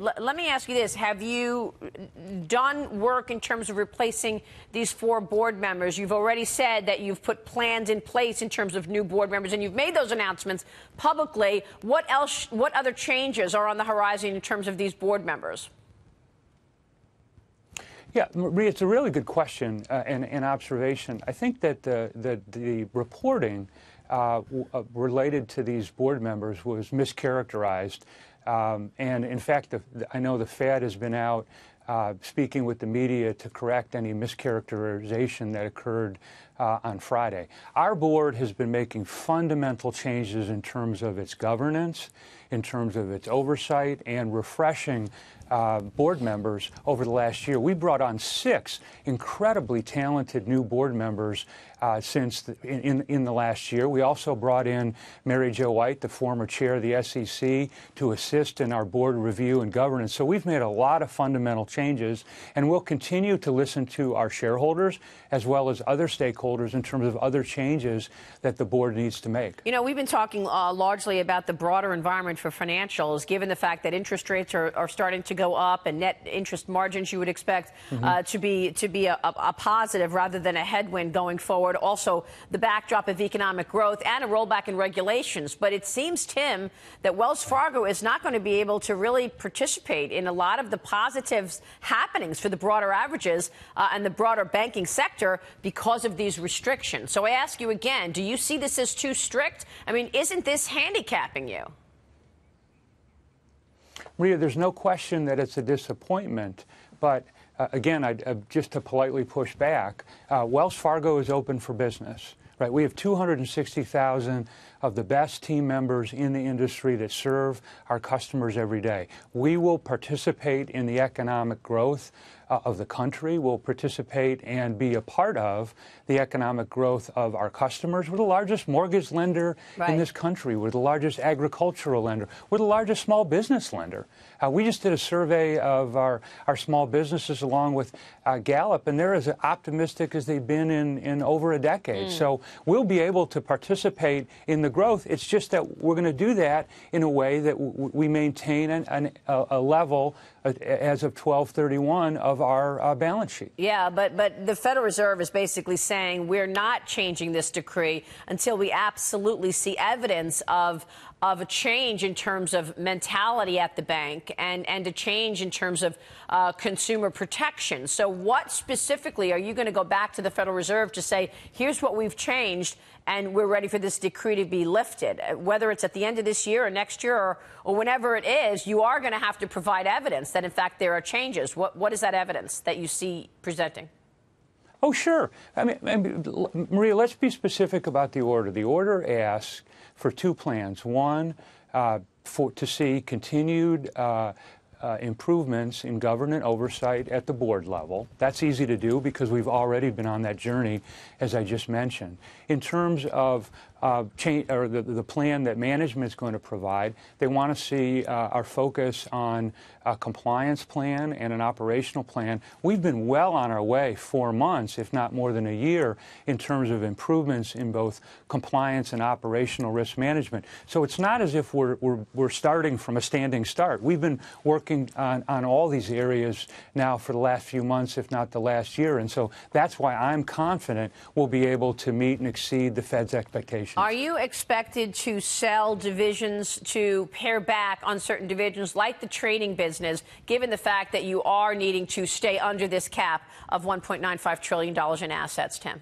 Let me ask you this. Have you done work in terms of replacing these 4 board members? You've already said that you've put plans in place in terms of new board members, and you've made those announcements publicly. What other changes are on the horizon in terms of these board members? Yeah, Maria, it's a really good question and observation. I think that the reporting related to these board members was mischaracterized. And in fact, I know the Fed has been out speaking with the media to correct any mischaracterization that occurred on Friday. Our board has been making fundamental changes in terms of its governance, in terms of its oversight, and refreshing board members over the last year. We brought on 6 incredibly talented new board members in the last year. We also brought in Mary Jo White, the former chair of the SEC, to assist in our board review and governance. So we've made a lot of fundamental changes, and we'll continue to listen to our shareholders as well as other stakeholders in terms of other changes that the board needs to make. You know, we've been talking largely about the broader environment for financials, given the fact that interest rates are starting to go up and net interest margins you would expect to be a positive rather than a headwind going forward. Also, the backdrop of economic growth and a rollback in regulations. But it seems, Tim, that Wells Fargo is not going to be able to really participate in a lot of the positives happenings for the broader averages and the broader banking sector because of these restrictions. So I ask you again, do you see this as too strict? I mean, isn't this handicapping you? Maria, there's no question that it's a disappointment, but again, just to politely push back, Wells Fargo is open for business. Right? We have 260,000 of the best team members in the industry that serve our customers every day. We will participate in the economic growth of the country. We'll participate and be a part of the economic growth of our customers. We're the largest mortgage lender in this country. We're the largest agricultural lender. We're the largest small business lender. We just did a survey of our small businesses along with Gallup, and they're as optimistic as they've been in over a decade. So we'll be able to participate in the growth. It's just that we're going to do that in a way that we maintain a level as of 12/31 of our balance sheet. Yeah, but the Federal Reserve is basically saying we're not changing this decree until we absolutely see evidence of a change in terms of mentality at the bank and a change in terms of consumer protection. So what specifically are you going to go back to the Federal Reserve to say, here's what we've changed and we're ready for this decree to be lifted? Whether it's at the end of this year or next year or whenever it is, you are going to have to provide evidence that, in fact, there are changes. What is that evidence that you see presenting? Oh, sure. I mean, Maria, let's be specific about the order. The order asks for 2 plans. One, to see continued improvements in government oversight at the board level. That's easy to do because we've already been on that journey, as I just mentioned. In terms of the plan that management is going to provide, they want to see our focus on a compliance plan and an operational plan. We've been well on our way, 4 months, if not more than a year, in terms of improvements in both compliance and operational risk management. So it's not as if we're starting from a standing start. We've been working on all these areas now for the last few months, if not the last year. And so that's why I'm confident we'll be able to meet and exceed the Fed's expectations. Are you expected to sell divisions, to pare back on certain divisions like the trading business, given the fact that you are needing to stay under this cap of $1.95 trillion in assets, Tim?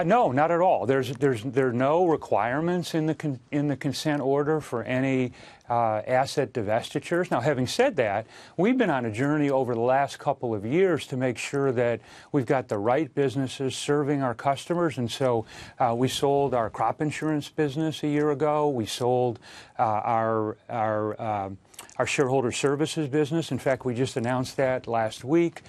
No, not at all. There are no requirements in the consent order for any asset divestitures. Now, having said that, we've been on a journey over the last couple of years to make sure that we've got the right businesses serving our customers. And so we sold our crop insurance business a year ago. We sold our shareholder services business. In fact, we just announced that last week.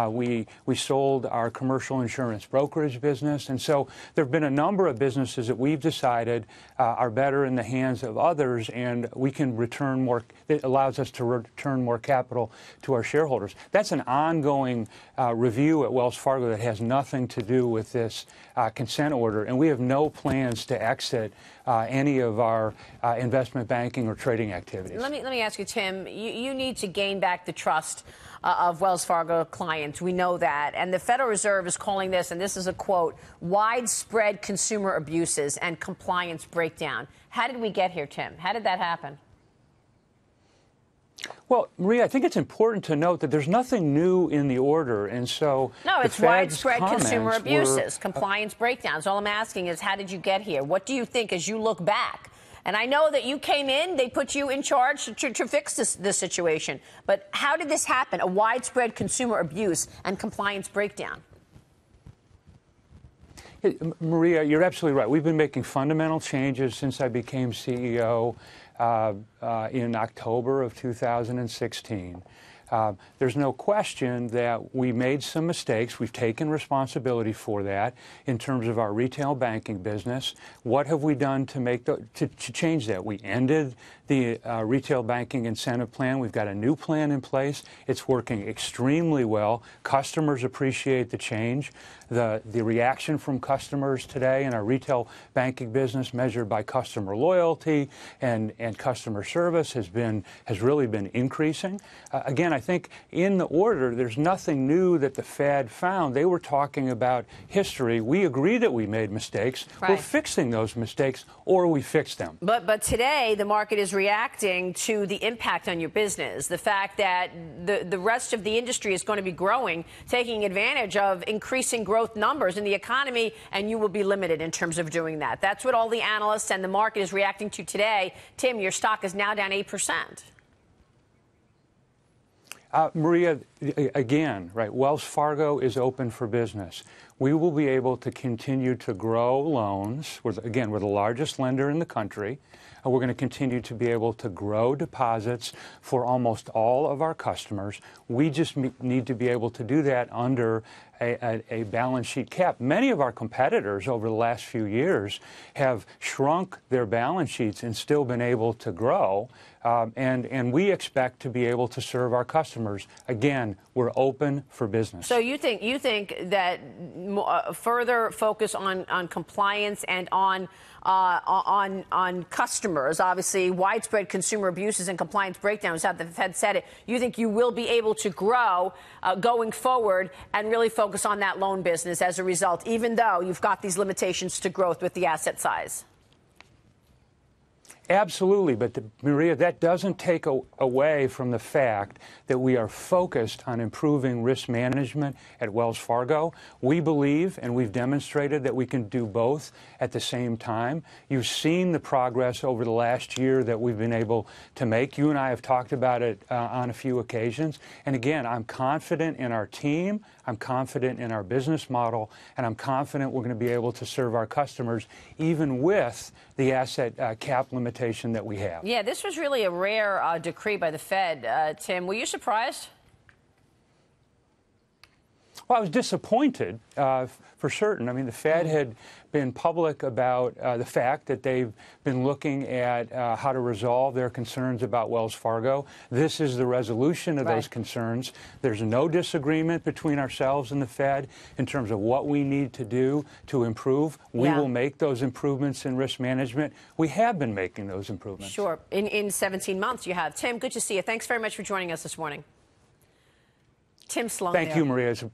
We sold our commercial insurance brokerage business. And so there have been a number of businesses that we've decided are better in the hands of others, and we can return more. It allows us to return more capital to our shareholders. That's an ongoing review at Wells Fargo that has nothing to do with this consent order, and we have no plans to exit any of our investment banking or trading activities. Let me ask you, Tim, you need to gain back the trust of Wells Fargo clients. We know that. And the Federal Reserve is calling this, and this is a quote, widespread consumer abuses and compliance breakdown. How did we get here, Tim? How did that happen? Well, Maria, I think it's important to note that there's nothing new in the order, and so no, it's widespread consumer abuses, were, compliance breakdowns. All I'm asking is, how did you get here? What do you think as you look back? And I know that you came in, they put you in charge to fix this situation. But how did this happen, a widespread consumer abuse and compliance breakdown? Maria, you're absolutely right. We've been making fundamental changes since I became CEO in October of 2016. There's no question that we made some mistakes. We've taken responsibility for that in terms of our retail banking business. What have we done to change that? We ended the retail banking incentive plan. We've got a new plan in place. It's working extremely well. Customers appreciate the change. The reaction from customers today in our retail banking business, measured by customer loyalty and customer service, has really been increasing. Again, I think in the order, there's nothing new that the Fed found. They were talking about history. We agree that we made mistakes. Right. We're fixing those mistakes, or we fix them. But today, the market is reacting to the impact on your business, the fact that the rest of the industry is going to be growing, taking advantage of increasing growth numbers in the economy, and you will be limited in terms of doing that. That's what all the analysts and the market is reacting to today. Tim, your stock is now down 8%. Maria, again, right, Wells Fargo is open for business. We will be able to continue to grow loans. We're the largest lender in the country. We're going to continue to be able to grow deposits for almost all of our customers. We just need to be able to do that under a balance sheet cap. Many of our competitors over the last few years have shrunk their balance sheets and still been able to grow. And we expect to be able to serve our customers. Again, we're open for business. So you think that further focus on compliance and on customers, obviously widespread consumer abuses and compliance breakdowns, how the Fed said it, you think you will be able to grow going forward and really focus on that loan business as a result, even though you've got these limitations to growth with the asset size? Absolutely, but Maria, that doesn't take away from the fact that we are focused on improving risk management at Wells Fargo. We believe, and we've demonstrated, that we can do both at the same time. You've seen the progress over the last year that we've been able to make. You and I have talked about it on a few occasions. And again, I'm confident in our team, I'm confident in our business model, and I'm confident we're going to be able to serve our customers even with the asset cap limitation that we have. Yeah, this was really a rare decree by the Fed. Tim, were you surprised? Well, I was disappointed, for certain. I mean, the Fed had been public about the fact that they've been looking at how to resolve their concerns about Wells Fargo. This is the resolution of those concerns. There's no disagreement between ourselves and the Fed in terms of what we need to do to improve. We will make those improvements in risk management. We have been making those improvements. Sure. In 17 months you have. Tim, good to see you. Thanks very much for joining us this morning. Tim Sloan. Thank you, Maria. It's a